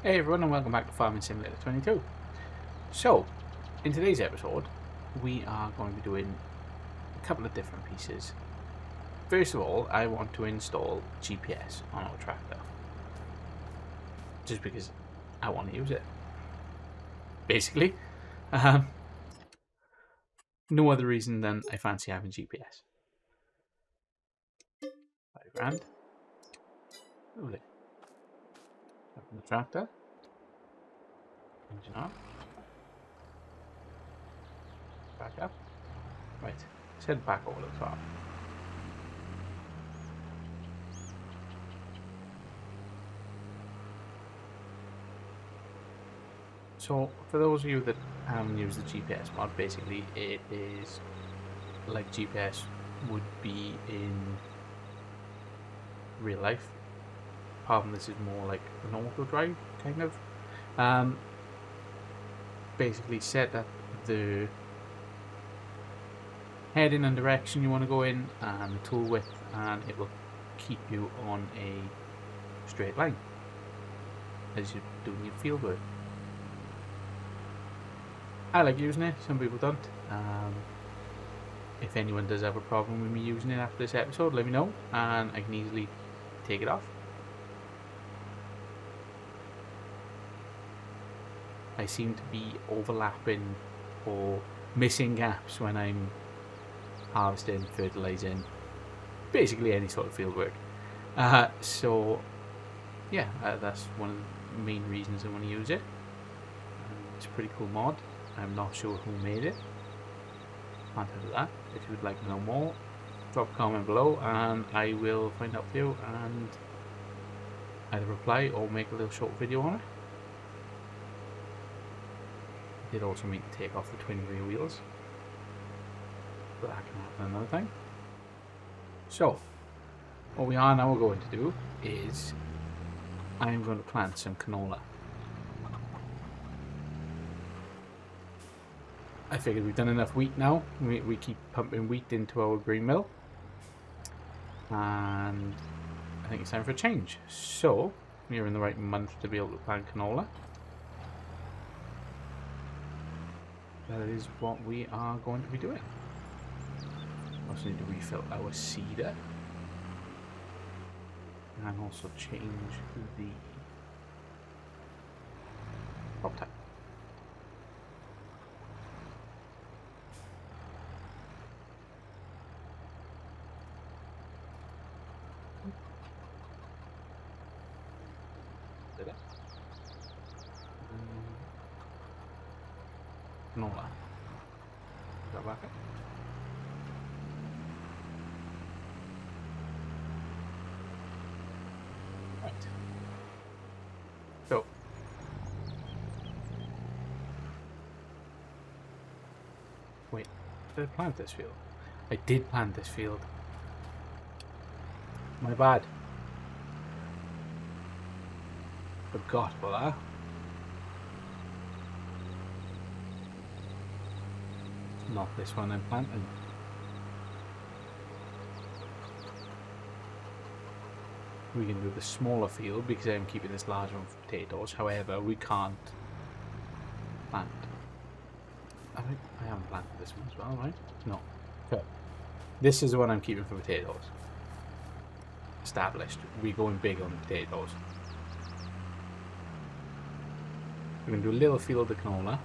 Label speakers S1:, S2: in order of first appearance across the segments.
S1: Hey everyone, and welcome back to Farming Simulator 22. So, in today's episode, we are going to be doing a couple of different pieces. First of all, I want to install GPS on our tractor. Just because I want to use it. Basically. No other reason than I fancy having GPS. £5 grand. Lovely. Open the tractor. Engine on. Back up. Right. Let's head back over to the farm. So, for those of you that haven't used the GPS mod, basically it is like GPS would be in real life. Apart from this is more like an auto drive, kind of. Basically set up the heading and direction you want to go in and the tool width, and it will keep you on a straight line as you're doing your field work. I like using it, some people don't. If anyone does have a problem with me using it after this episode, let me know and I can easily take it off. I seem to be overlapping or missing gaps when I'm harvesting, fertilizing, basically any sort of field work. So yeah, that's one of the main reasons I want to use it. It's a pretty cool mod. I'm not sure who made it. Can't tell you that. If you would like to know more, drop a comment below and I will find out for you and either reply or make a little short video on it. I did also mean to take off the twin rear wheels, but that can happen another time. So, what we are now going to do is I am going to plant some canola. I figured we've done enough wheat now. We keep pumping wheat into our green mill. And I think it's time for a change. So, we're in the right month to be able to plant canola. That is what we are going to be doing. Also need to refill our seeder. And also change the crop type. Did it? Canola. Go back up. Right. So. Wait, did I plant this field? I did plant this field. My bad. Forgot about that. Not this one I'm planting. We can do the smaller field because I'm keeping this large one for potatoes. However, we can't plant. I haven't planted this one as well, right? No. Okay. This is the one I'm keeping for potatoes. Established. We're going big on the potatoes. We're going to do a little field of canola.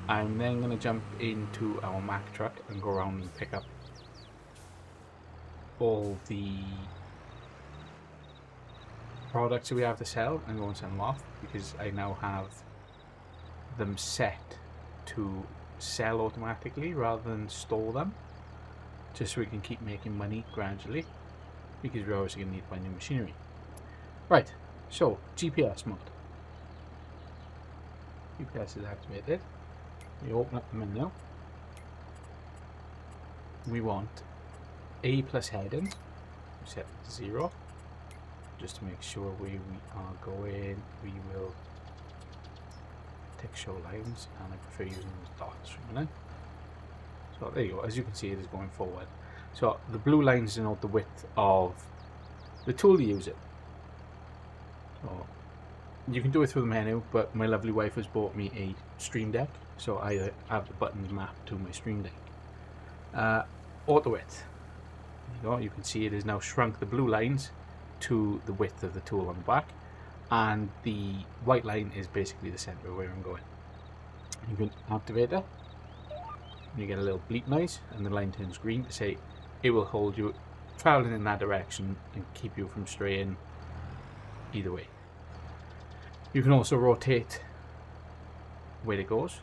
S1: I'm then going to jump into our Mack truck and go around and pick up all the products that we have to sell and go and send them off, because I now have them set to sell automatically rather than store them, just so we can keep making money gradually, because we're obviously going to need to buy new machinery. Right, so GPS mode. GPS is activated. We open up the menu. We want A plus heading, set it to 0, just to make sure where we are going. We will tick show lines, and I prefer using those dots for a minute. So there you go, as you can see it is going forward. So the blue lines denote the width of the tool to use it. So you can do it through the menu, but my lovely wife has bought me a Stream Deck, so I have the buttons mapped to my Stream Deck. Auto width. You can see it has now shrunk the blue lines to the width of the tool on the back, and the white line is basically the center of where I'm going. You can activate it, and you get a little bleep noise, and the line turns green to say it will hold you traveling in that direction and keep you from straying either way. You can also rotate where it goes,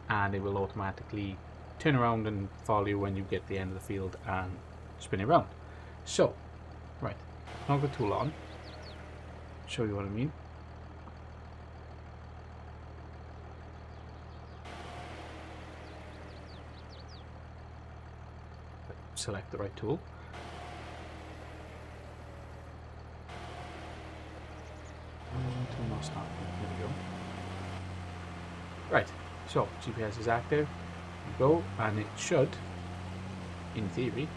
S1: and it will automatically turn around and follow you when you get to the end of the field and spin it around. So, right, knock the tool on, show you what I mean. Select the right tool. Tool not starting. There we go. Right, so GPS is active. Go, and it should, in theory,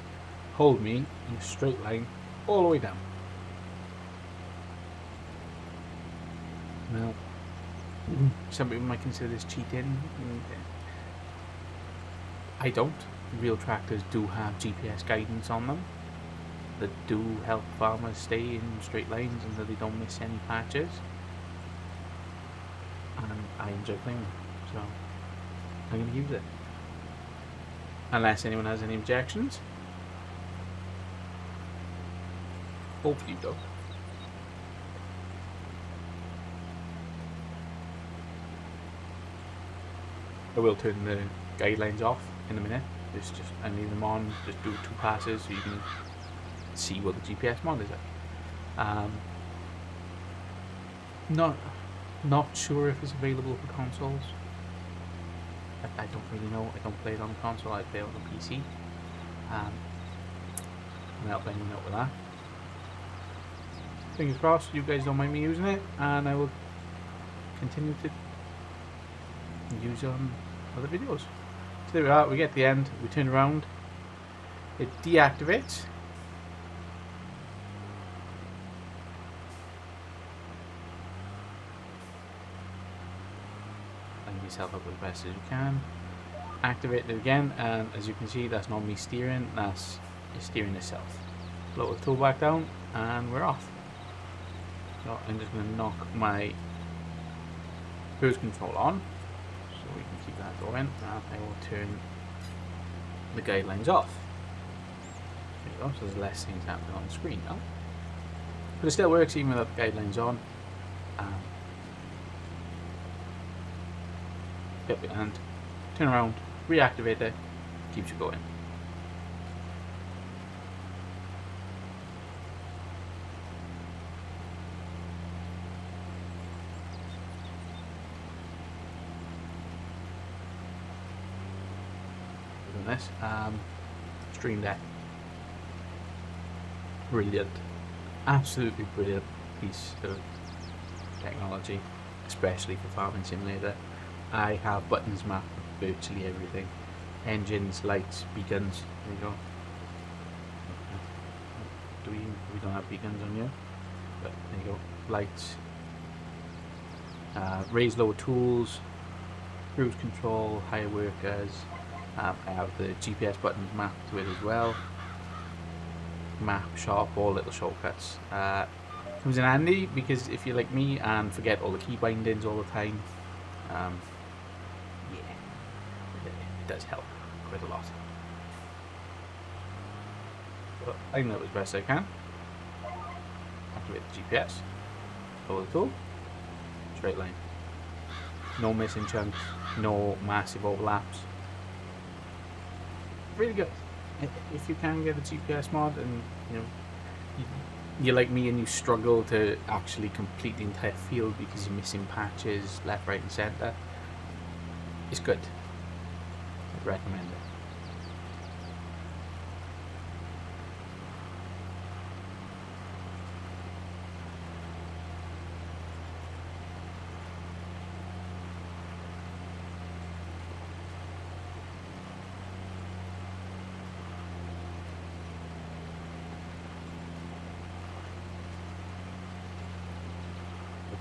S1: hold me in a straight line all the way down. Now, some people might consider this cheating. I don't. Real tractors do have GPS guidance on them that do help farmers stay in straight lines and that they don't miss any patches. And I enjoy playing them, so I'm going to use it. Unless anyone has any objections. Hopefully you don't. I will turn the guidelines off in a minute. And leave them on. Just do 2 passes so you can see what the GPS mod is at. Not sure if it's available for consoles. I don't really know. I don't play it on the console. I play it on the PC. And I'll let you know with that. Fingers crossed you guys don't mind me using it, and I will continue to use it on other videos. So there we are. We get to the end. We turn around. It deactivates. Line yourself up as best as you can. Activate it again, and as you can see, that's not me steering. That's it steering itself. Lower the tool back down, and we're off. So I'm just going to knock my cruise control on, so we can keep that going, and I will turn the guidelines off. There you go, so there's less things happening on the screen now. But it still works even without the guidelines on. Yep, and turn around, reactivate it, keeps you going. This Stream Deck, brilliant, absolutely brilliant piece of technology, especially for Farming Simulator. I have buttons mapped for virtually everything: engines, lights, beacons. There you go. We don't have beacons on here, but there you go. Lights, raise lower tools, cruise control, hire workers. I have the GPS buttons mapped to it as well. Map, shop, all little shortcuts. Comes in handy because if you're like me and forget all the key bindings all the time, yeah, it does help quite a lot. But I know it as best I can. Activate the GPS. Lower the tool. Straight line. No missing chunks. No massive overlaps. Really good. If you can get a GPS mod, and you're like me and you struggle to actually complete the entire field because you're missing patches left, right, and centre, it's good. I'd recommend it.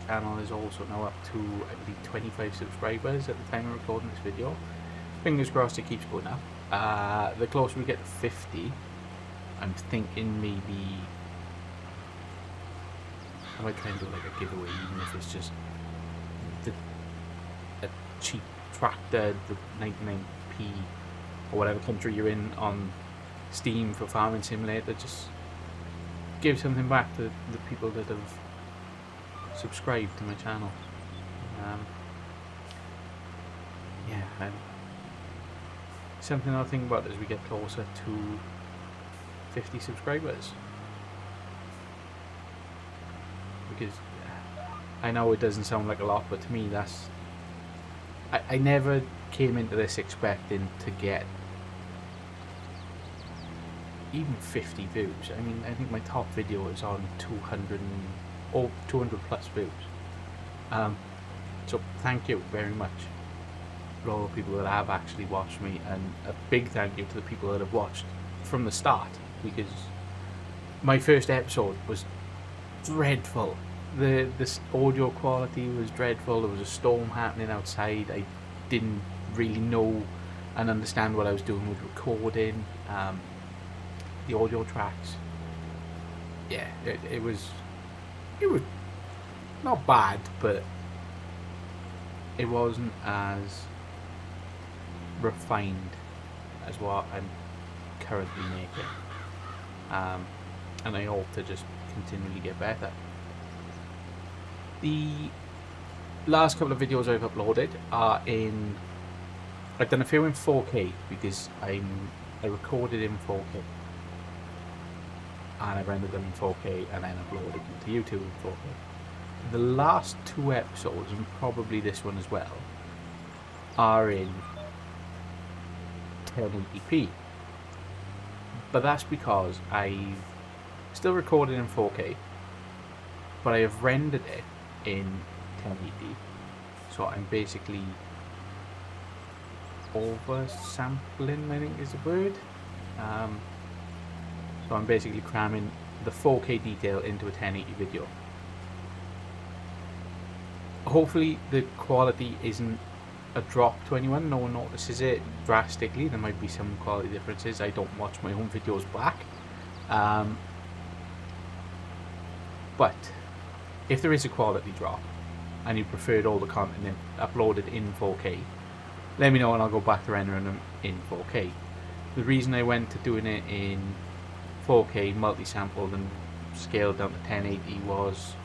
S1: channel is also now up to, I believe, 25 subscribers at the time of recording this video. Fingers crossed it keeps going up. The closer we get to 50, I'm thinking maybe I might try and do like a giveaway, even if it's just a cheap tractor, the 99p or whatever country you're in on Steam for Farming Simulator. Just give something back to the people that have subscribed to my channel. Yeah, and something I'll think about as we get closer to 50 subscribers, because I know it doesn't sound like a lot, but to me that's I never came into this expecting to get even 50 views. I mean, I think my top video is on 200 plus views. So thank you very much for all the people that have actually watched me, and a big thank you to the people that have watched from the start, because my first episode was dreadful. The audio quality was dreadful. There was a storm happening outside. I didn't really know and understand what I was doing with recording. The audio tracks, yeah, it was not bad, but it wasn't as refined as what I'm currently making, and I hope to just continually get better. The last couple of videos I've uploaded are I've done a few in 4K because I recorded in 4K and I rendered them in 4K and then uploaded them to YouTube in 4K. The last two episodes, and probably this one as well, are in 1080p, but that's because I've still recorded in 4K, but I have rendered it in 1080, so I'm basically oversampling, I think is the word. So I'm basically cramming the 4K detail into a 1080 video. Hopefully the quality isn't a drop to anyone. No one notices it drastically. There might be some quality differences. I don't watch my own videos back. But if there is a quality drop and you preferred all the content uploaded in 4K, let me know and I'll go back to rendering them in 4K. The reason I went to doing it in 4K multi-sampled and scaled down to 1080 was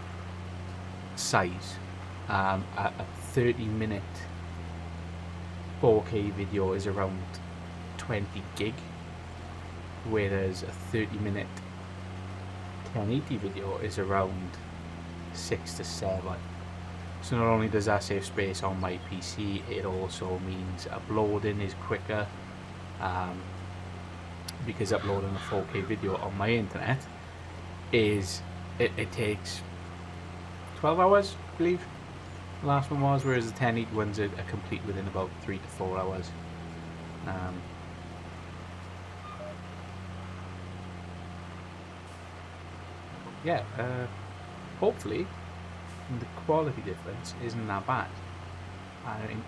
S1: size. A 30-minute 4K video is around 20 gig, whereas a 30-minute 1080 video is around 6 to 7. So not only does that save space on my PC, it also means uploading is quicker, because uploading a 4K video on my internet it takes 12 hours, I believe the last one was, whereas the 1080 ones are complete within about 3 to 4 hours. Yeah, hopefully the quality difference isn't that bad.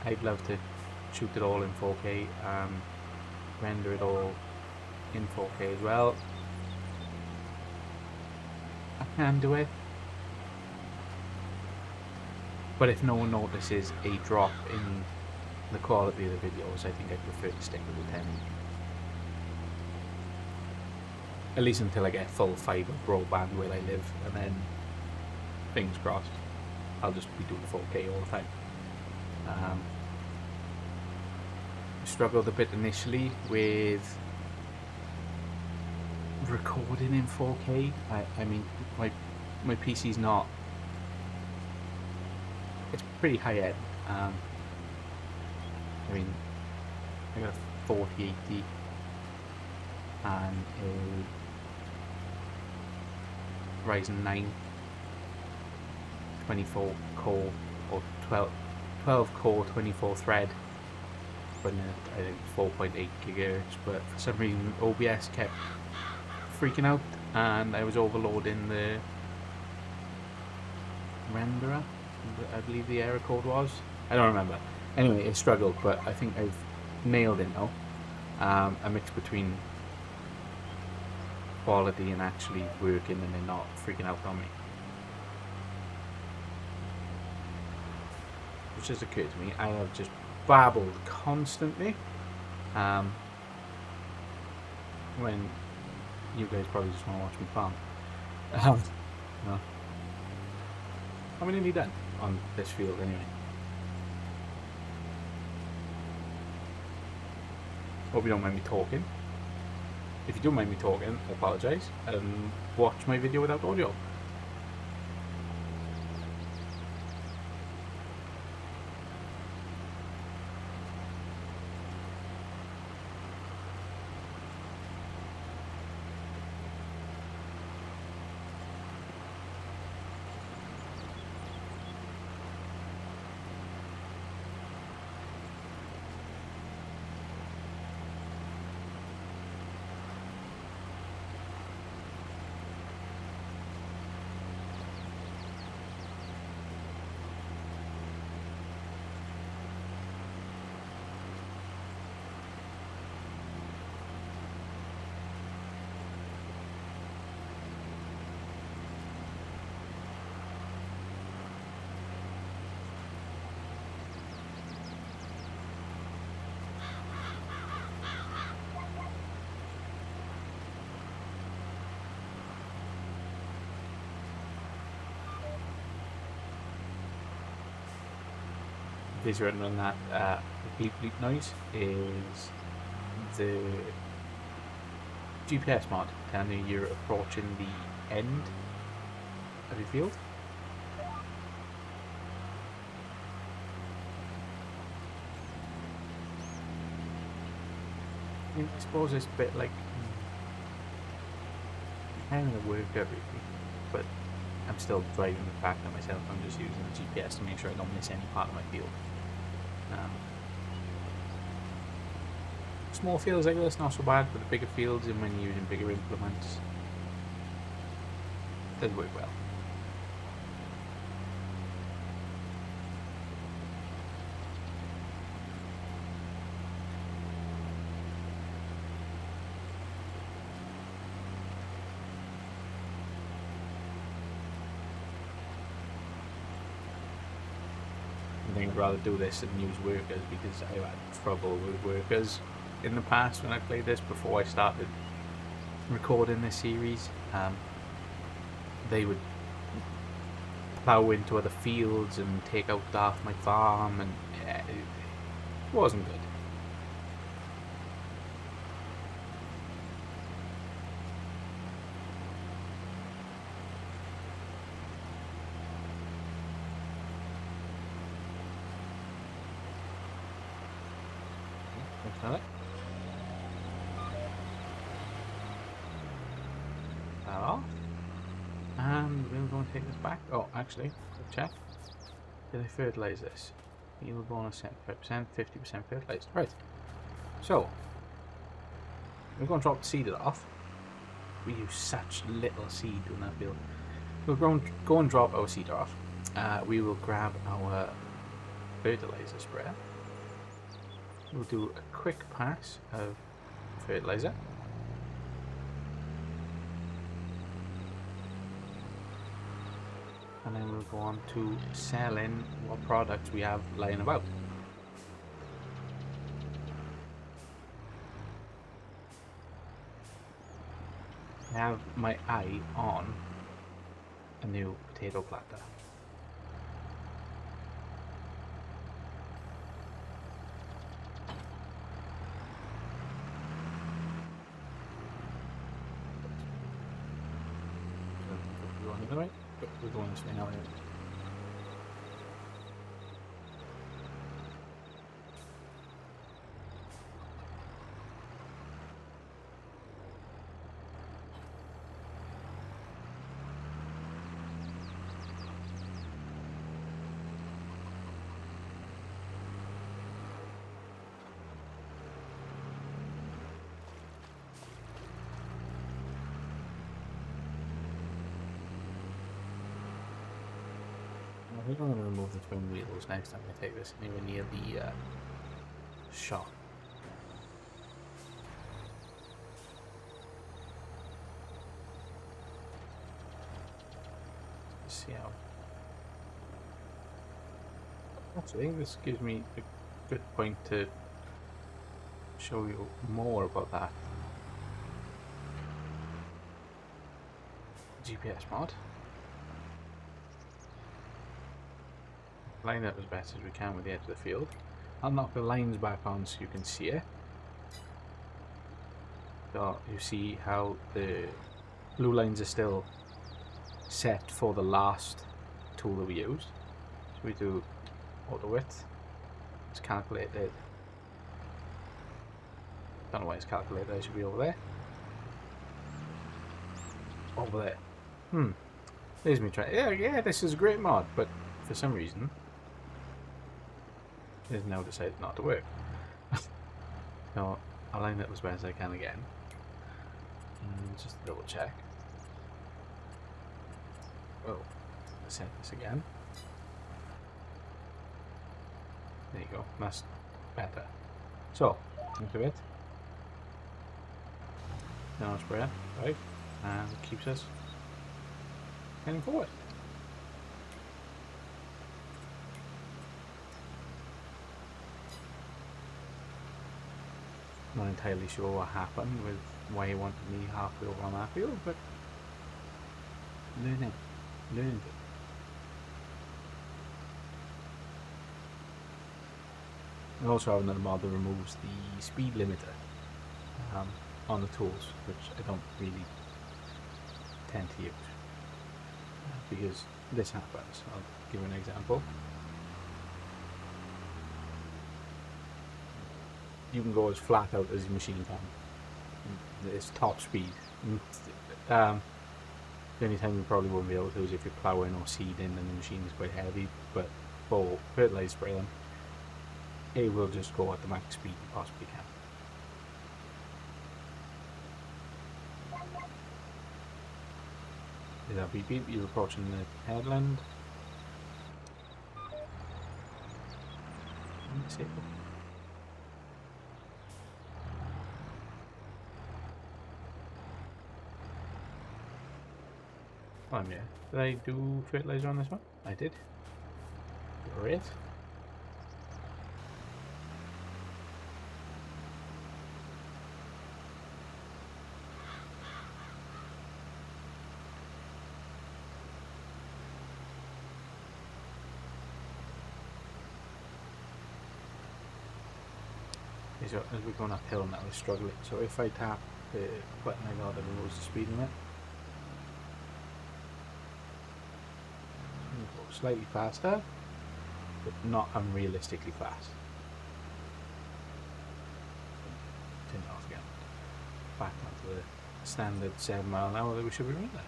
S1: I'd love to shoot it all in 4K, render it all in 4K as well. I can do it, but if no one notices a drop in the quality of the videos, I think I'd prefer to stick with the 1080. At least until I get full fibre broadband where I live, and then fingers crossed I'll just be doing 4K all the time. I struggled a bit initially with recording in 4K. I mean, my PC's not, it's pretty high end. I mean, I got a 4080 and a Ryzen 9 24 core or 12 core 24 thread, running at I think 4.8 gigahertz, but for some reason OBS kept freaking out and I was overloading the renderer. I believe the error code was. I don't remember. Anyway, it struggled, but I think I've nailed it now. A mix between quality and actually working and then not freaking out on me. Which has occurred to me, I have just babbled constantly. When you guys probably just want to watch me farm. No. How many have you done on this field anyway? Hope you don't mind me talking. If you do mind me talking, I apologise. Watch my video without audio. Is written on that bleep bleep noise is the GPS mod telling you you're approaching the end of your field. I suppose it's a bit like kind of work everything, but I'm still driving the tractor myself. I'm just using the GPS to make sure I don't miss any part of my field. Small fields like this, not so bad, but the bigger fields and when you're using bigger implements, it does work well. I think I'd rather do this than use workers because I've had trouble with workers in the past when I played this before I started recording this series. They would plough into other fields and take out half my farm, and it wasn't good. Looks like it. That off. And we're going to take this back. Oh, actually, quick check. Did I fertilise this? Yield bonus 75%, 50% fertilised. Right. So, we're going to drop the seed off. We use such little seed in that field. We'll go and drop our seed off. We will grab our fertiliser sprayer. We'll do a quick pass of fertiliser. And then we'll go on to selling what products we have lying about. I have my eye on a new potato planter. Right? We're going this way now. I think I'm going to remove the twin wheels next time I take this anywhere near the shop. Let's see how. Actually, this gives me a good point to show you more about that GPS mod. Line up as best as we can with the edge of the field. I'll knock the lines back on so you can see it. So you see how the blue lines are still set for the last tool that we used. So we do auto width. It's calculated. Don't know why it's calculated. It should be over there. Over there. There's me trying. Yeah, this is a great mod, but for some reason, it's now decided not to work. So I'll line it as best as I can again. And just to double check. Oh, let's set this again. There you go. That's better. So, into it. Now spread, right? And it keeps us heading forward. Not entirely sure what happened with why he wanted me halfway over on that field, but learning it. I also have another mod that removes the speed limiter on the tools, which I don't really tend to use because this happens. I'll give you an example. You can go as flat out as your machine can. It's top speed. The only time you probably won't be able to is if you're ploughing or seeding and the machine is quite heavy, but for fertilizer spraying, it will just go at the max speed you possibly can. Is that beep beep? You're approaching the headland. Yeah. Did I do fertilizer on this one? I did. Great. So as we're going uphill now, we're struggling. So if I tap the button I got that removes the speed limit, go slightly faster, but not unrealistically fast. Turn it off again. Back onto the standard 7 mile an hour that we should be running there.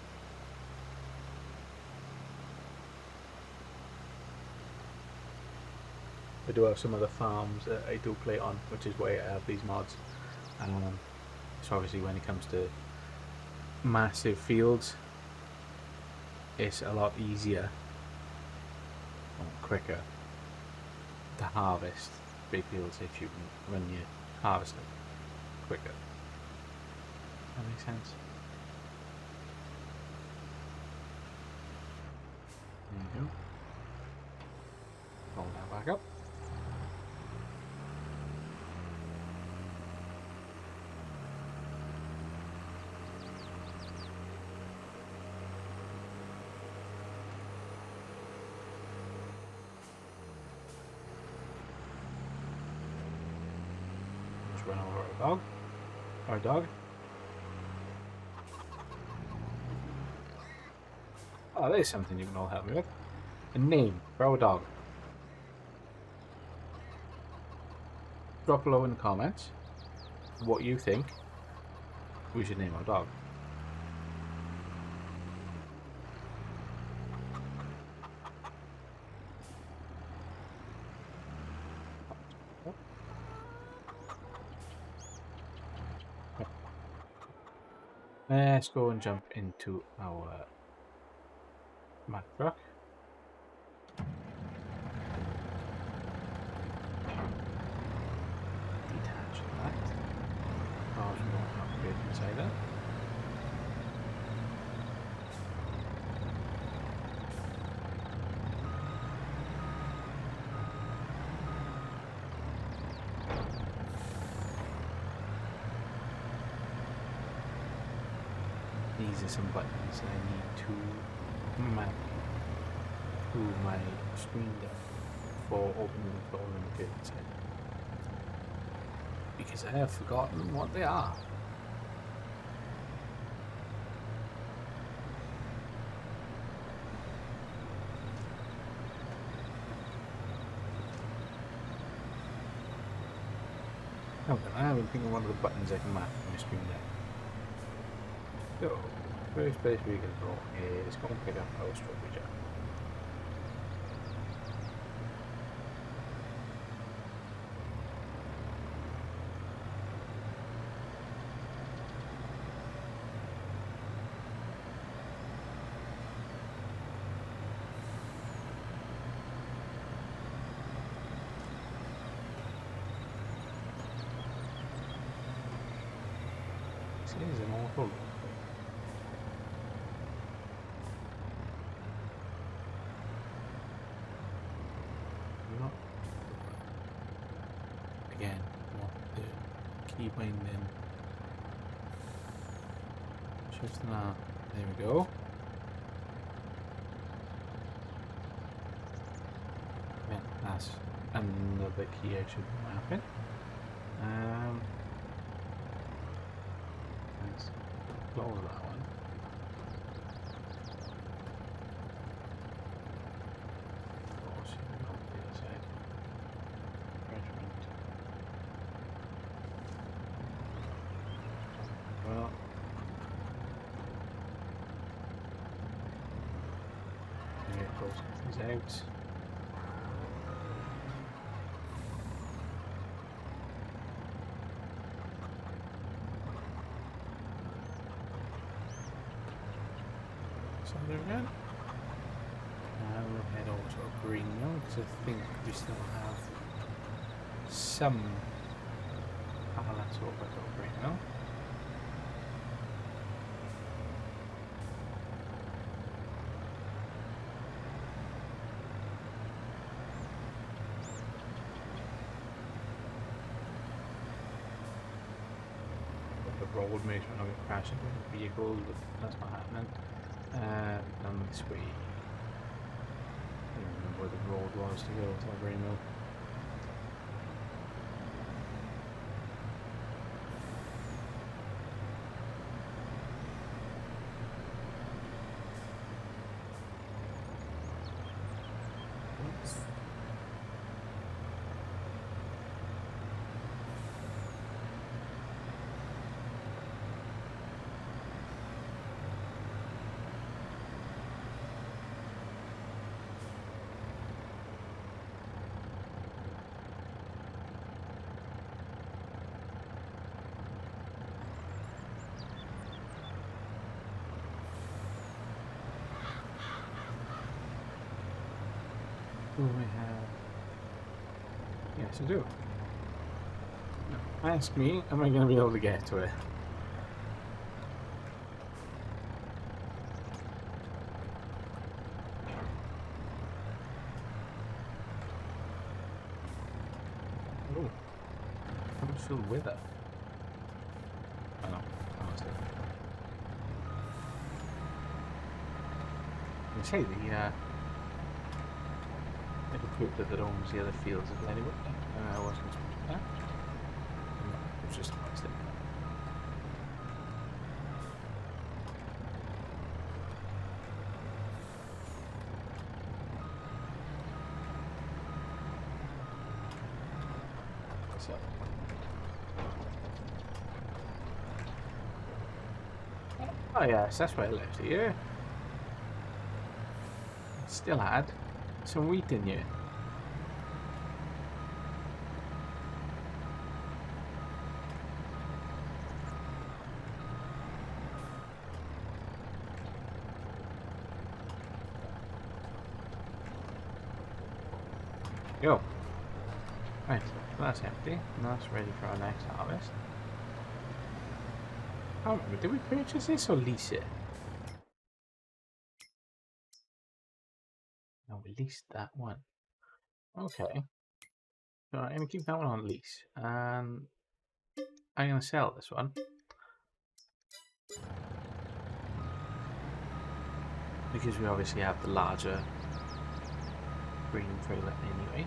S1: I do have some other farms that I do play on, which is why I have these mods. So obviously when it comes to massive fields, it's a lot easier and quicker to harvest big fields if you can run your harvester quicker. That makes sense. There you go. Roll that back up. Run over our dog. Oh, there's something you can all help me with. A name for our dog. Drop below in the comments what you think we should name our dog. Let's go and jump into our Mack truck. that. Oh, we won't upgrade inside that. These are some buttons I need to map to my screen there for opening and closing the curtain side. Because I have forgotten what they are. Okay, I haven't think of one of the buttons I can map on my screen there. So, first place we're going to go is go and pick up our strawberry jam. This is an awful not again what the key binding shift now. There we go. Yeah, that's another key I should map in. Let's close that one. Well, here goes these out. So there again. Now we'll head over to a green mill because I think we still have some pallets over to a green mill. The road makes me not crash into vehicles, but that's not happening. Down this way. I don't remember where the road was to go to the green mill. Do we have? Yes, I do. Ask me, am I going to be able to get to it? Oh, I'm filled with it. Oh no, I still. You say the group that owns the other fields of Lennywood. I wasn't expecting that. No, it was just a mistake. So. Oh yes, that's why I left here. Still had some wheat in you. Yo. Right. That's empty. And that's ready for our next harvest. I don't remember, did we purchase this or lease it? No, we leased that one. Okay. So I'm going to keep that one on lease. And I'm going to sell this one. Because we obviously have the larger green trailer anyway.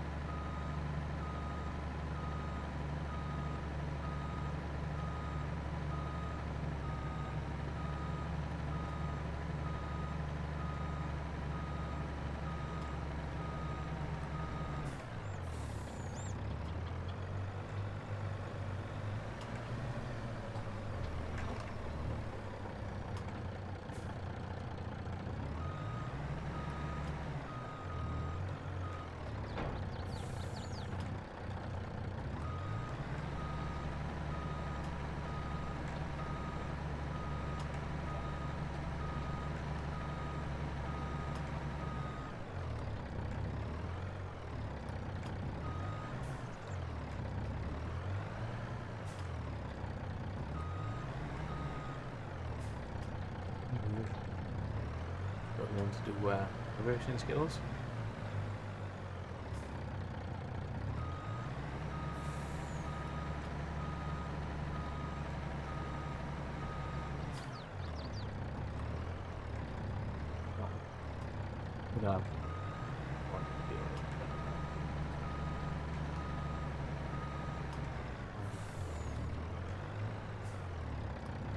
S1: Got one to do reversing skills. No.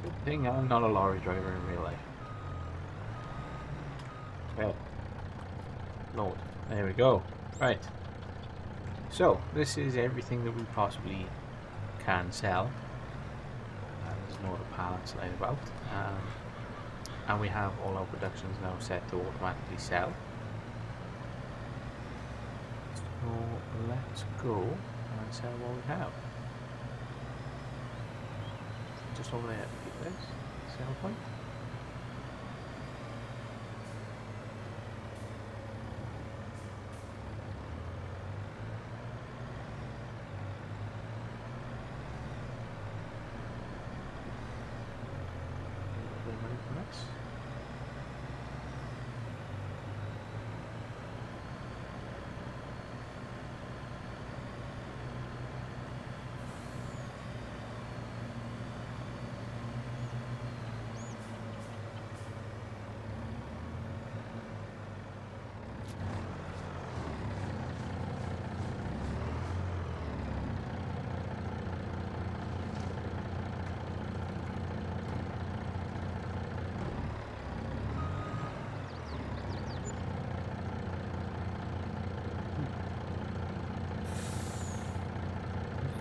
S1: Good thing I'm not a lorry driver in real life. Okay. Load. There we go. Right. So, this is everything that we possibly can sell. There's no other pallets lying about. And we have all our productions now set to automatically sell. So, let's go and sell what we have. Just over there, this sell point. Money from this.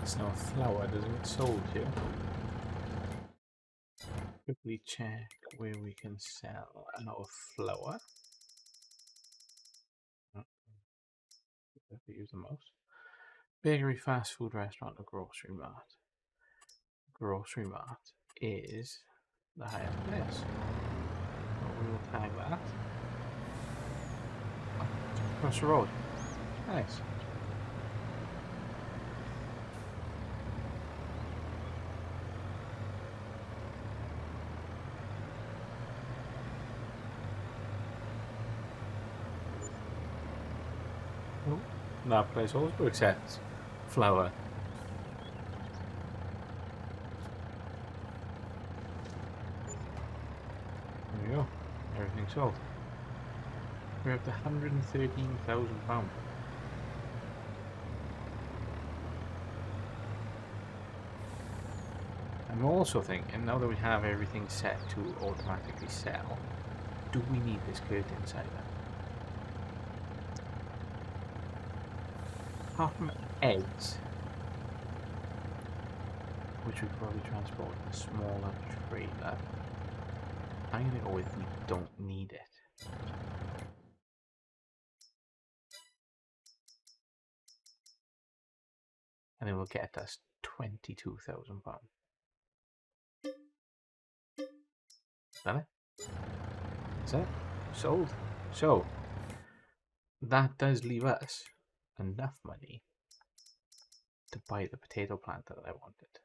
S1: It's now a flower, doesn't it? Sold here. Quickly check where we can sell our flour. If we use the most. Bakery, fast food restaurant, or grocery mart. Grocery mart is the highest place. So we will tag that. Across the road. Nice. Oh, that place also accepts flour. There we go. Everything sold. We're up to £113,000. I'm also thinking, now that we have everything set to automatically sell, do we need this curtain inside there? Apart from eggs, which we probably transport in a smaller trailer, I'm going to go with we don't need it. And it will get us £22,000. Is that it? Is that it? Sold. So, that does leave us enough money to buy the potato plant that I wanted.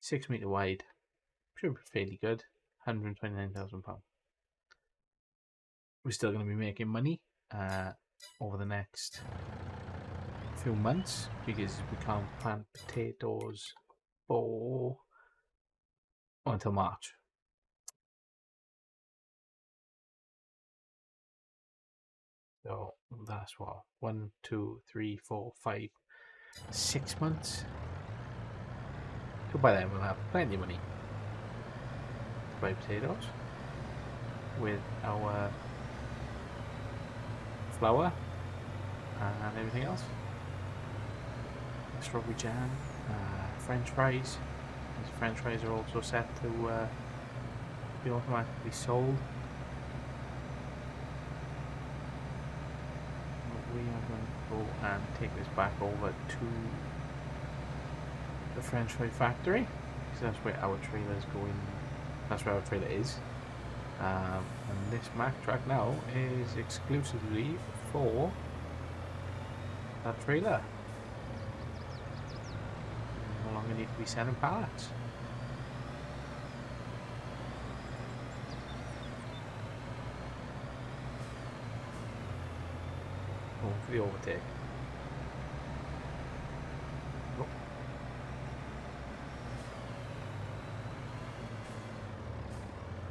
S1: 6 metre wide, should be fairly good. £129,000. We're still going to be making money over the next few months because we can't plant potatoes until March. So that's what, 1, 2, 3, 4, 5, 6 months. So by then we'll have plenty of money to buy potatoes with our flour and everything else. Strawberry jam, French fries. These French fries are also set to be automatically sold. We are going to go and take this back over to the French fry factory, because that's where our trailer is going. That's where our trailer is. And this Mack truck now is exclusively for that trailer. No longer need to be sending pallets. Going for the overtake. Oh.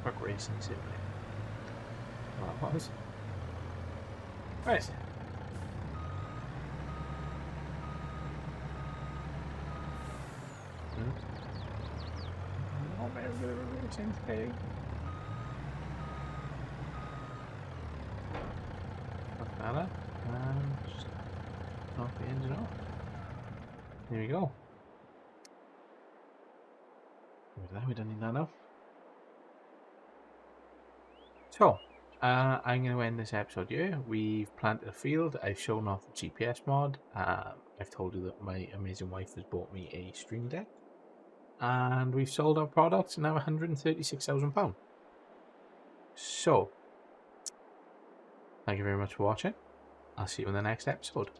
S1: Truck racing simulator. Well, that was. Right. Oh, very good racing today. That's better. And just knock the engine off. There we go. We don't need that now. So, I'm going to end this episode here. We've planted a field. I've shown off the GPS mod. I've told you that my amazing wife has bought me a Stream Deck. And we've sold our products now £136,000. So, thank you very much for watching. I'll see you in the next episode.